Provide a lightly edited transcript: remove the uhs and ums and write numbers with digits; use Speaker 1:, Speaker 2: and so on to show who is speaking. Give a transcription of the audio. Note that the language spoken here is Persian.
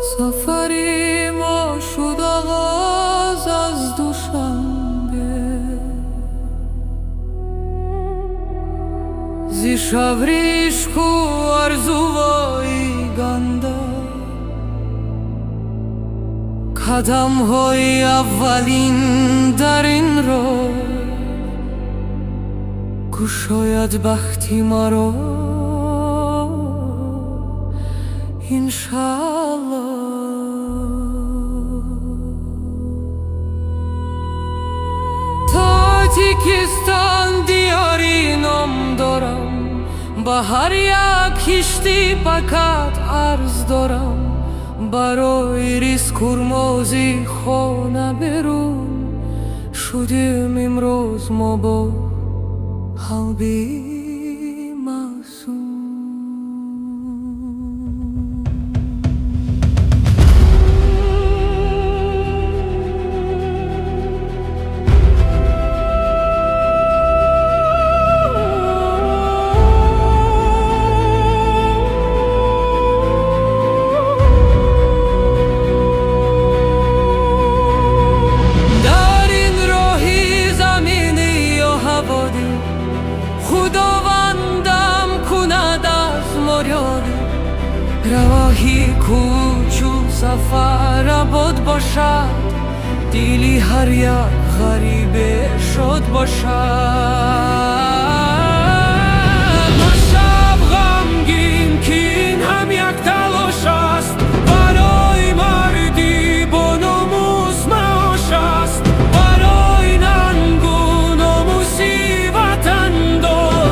Speaker 1: سفری ما شد آغاز از دوشنبه، زی شب ریشک و آرزوهای گنده، قدم های اولین در این رو گشاید بختی مرا انشالله. تاجیکستان دیاری نام دارم، با هر یک کشتی فقط عرض دارم، برای ریز کرمازی خانه برون شدیم امروز ما با قلبی معصوم. رواهی کوچو سفر آباد باشد، دیلی هر یک غریبه شد باشد.